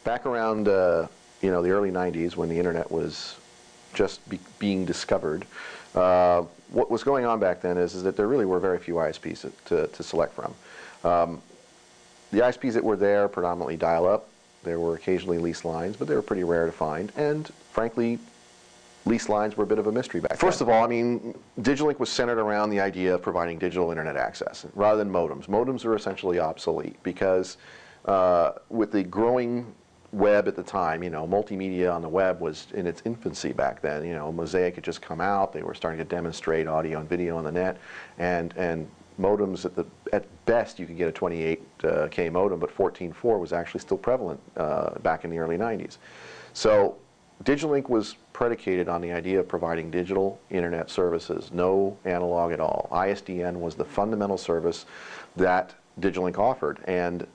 back around the early 90s, when the internet was just being discovered, what was going on back then is that there really were very few ISPs to select from. The ISPs that were there predominantly dial-up. There were occasionally lease lines, but they were pretty rare to find. And frankly, lease lines were a bit of a mystery back then. First of all, I mean, DigiLink was centered around the idea of providing digital internet access rather than modems. Modems are essentially obsolete because with the growing web at the time, multimedia on the web was in its infancy back then. Mosaic had just come out. They were starting to demonstrate audio and video on the net, and modems at best you could get a 28K modem, but 14.4 was actually still prevalent back in the early 90s. So DigiLink was predicated on the idea of providing digital internet services, no analog at all. ISDN was the fundamental service that DigiLink offered, and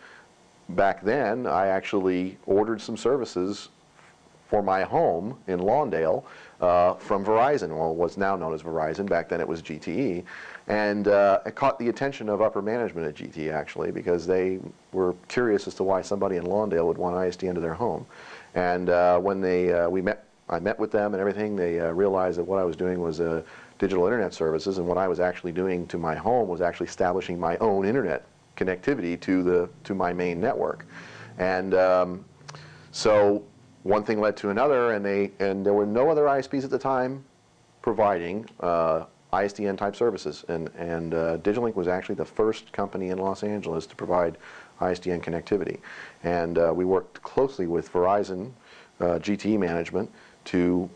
back then I actually ordered some services for my home in Lawndale from Verizon, well, what's now known as Verizon. Back then it was GTE, and it caught the attention of upper management at GTE actually, because they were curious as to why somebody in Lawndale would want ISDN to their home. And when I met with them and everything, they realized that what I was doing was digital internet services, and what I was actually doing to my home was actually establishing my own internet connectivity to my main network. And so one thing led to another, and there were no other ISPs at the time providing ISDN type services, and DigiLink was actually the first company in Los Angeles to provide ISDN connectivity. And we worked closely with Verizon GTE management to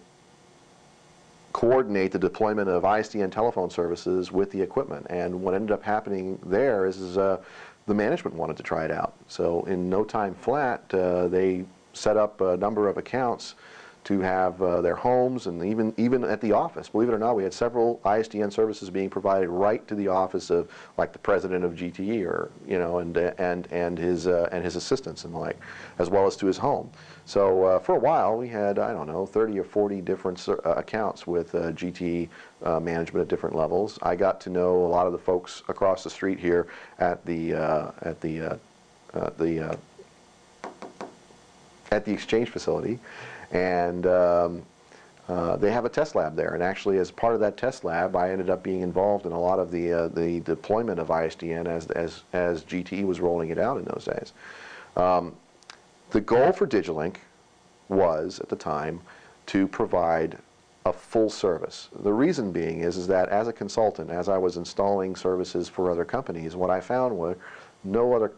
coordinate the deployment of ISDN telephone services with the equipment. And what ended up happening there is the management wanted to try it out. So in no time flat, they set up a number of accounts to have their homes, and even at the office. Believe it or not, we had several ISDN services being provided right to the office of, like, the president of GTE, or and his assistants and the like, as well as to his home. So for a while, we had, I don't know, 30 or 40 different accounts with GTE management at different levels. I got to know a lot of the folks across the street here at the exchange facility, and they have a test lab there. And actually, as part of that test lab, I ended up being involved in a lot of the deployment of ISDN as GTE was rolling it out in those days. The goal for DigiLink was, at the time, to provide a full service. The reason being is that as a consultant, as I was installing services for other companies, what I found was no other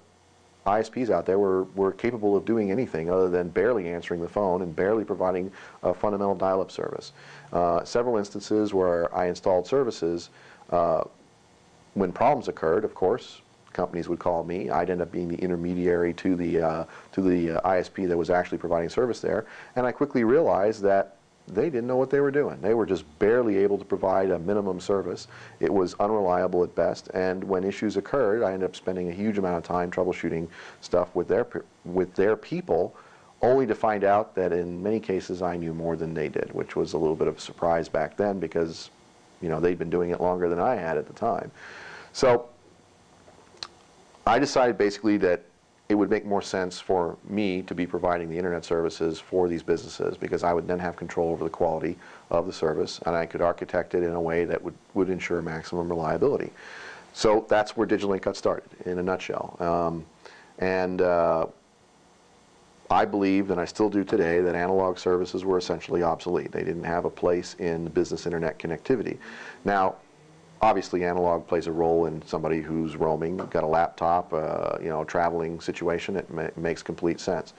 ISPs out there were capable of doing anything other than barely answering the phone and barely providing a fundamental dial-up service. Several instances where I installed services, when problems occurred, of course, companies would call me. I'd end up being the intermediary to the ISP that was actually providing service there, and I quickly realized that they didn't know what they were doing. They were just barely able to provide a minimum service. It was unreliable at best, and when issues occurred, I ended up spending a huge amount of time troubleshooting stuff with their people, only to find out that in many cases I knew more than they did, which was a little bit of a surprise back then, because they'd been doing it longer than I had at the time. So I decided basically that it would make more sense for me to be providing the internet services for these businesses, because I would then have control over the quality of the service, and I could architect it in a way that would ensure maximum reliability. So that's where DigiLink got started, in a nutshell. I believed, and I still do today, that analog services were essentially obsolete. They didn't have a place in business internet connectivity. Now, obviously, analog plays a role in somebody who's roaming, got a laptop, traveling situation. It makes complete sense.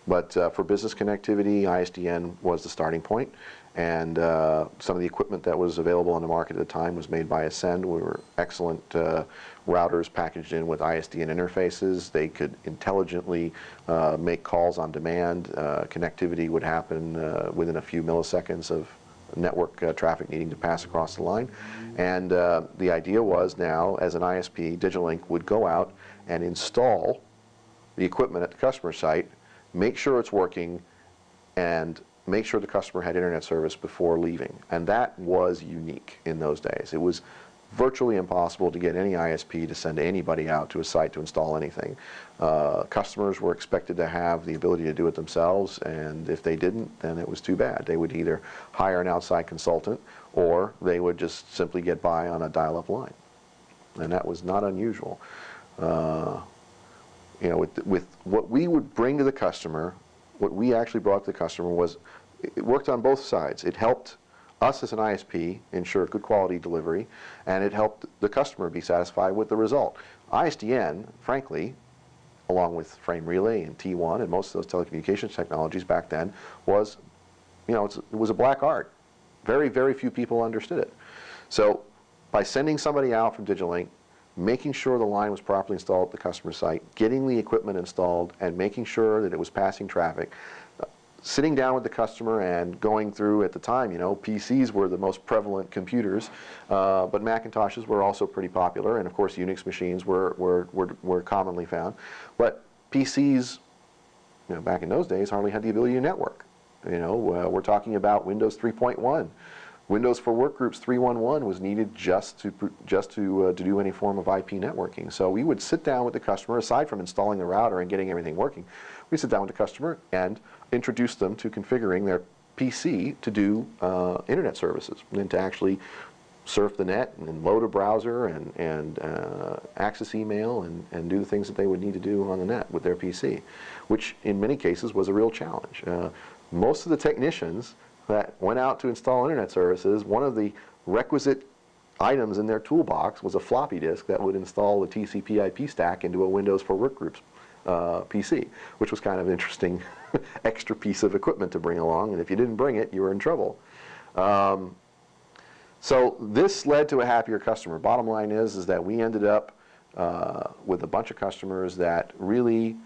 But for business connectivity, ISDN was the starting point, and some of the equipment that was available on the market at the time was made by Ascend. We were excellent routers packaged in with ISDN interfaces. They could intelligently make calls on demand. Connectivity would happen within a few milliseconds of network traffic needing to pass across the line. And the idea was, now, as an ISP, DigiLink would go out and install the equipment at the customer site, make sure it's working, and make sure the customer had internet service before leaving. And that was unique in those days. It was virtually impossible to get any ISP to send anybody out to a site to install anything. Customers were expected to have the ability to do it themselves, and if they didn't, then it was too bad. They would either hire an outside consultant, or they would just simply get by on a dial-up line. And that was not unusual. You know, with what we would bring to the customer, what we actually brought to the customer was, it worked on both sides. It helped us as an ISP ensure good quality delivery, and it helped the customer be satisfied with the result. ISDN, frankly, along with frame relay and T1 and most of those telecommunications technologies back then, was, you know, it was a black art. Very, very few people understood it. So by sending somebody out from DigiLink, making sure the line was properly installed at the customer site, getting the equipment installed, and making sure that it was passing traffic, sitting down with the customer and going through, at the time, you know, PCs were the most prevalent computers, but Macintoshes were also pretty popular, and of course Unix machines were commonly found. But PCs, you know, back in those days hardly had the ability to network. You know, we're talking about Windows 3.1. Windows for Workgroups 3.1.1 was needed just to do any form of IP networking. So we would sit down with the customer, aside from installing the router and getting everything working, we sit down with the customer and introduce them to configuring their PC to do internet services, and to actually surf the net and load a browser and access email and do the things that they would need to do on the net with their PC, which in many cases was a real challenge. Most of the technicians that went out to install internet services, one of the requisite items in their toolbox was a floppy disk that would install the TCP/IP stack into a Windows for Workgroups PC, which was kind of an interesting extra piece of equipment to bring along, and if you didn't bring it, you were in trouble. So this led to a happier customer. Bottom line is that we ended up with a bunch of customers that really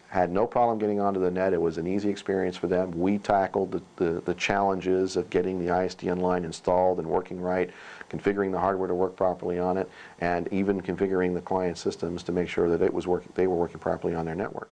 had no problem getting onto the net. It was an easy experience for them. We tackled the challenges of getting the ISDN line installed and working right, configuring the hardware to work properly on it, and even configuring the client systems to make sure that it was they were working properly on their network.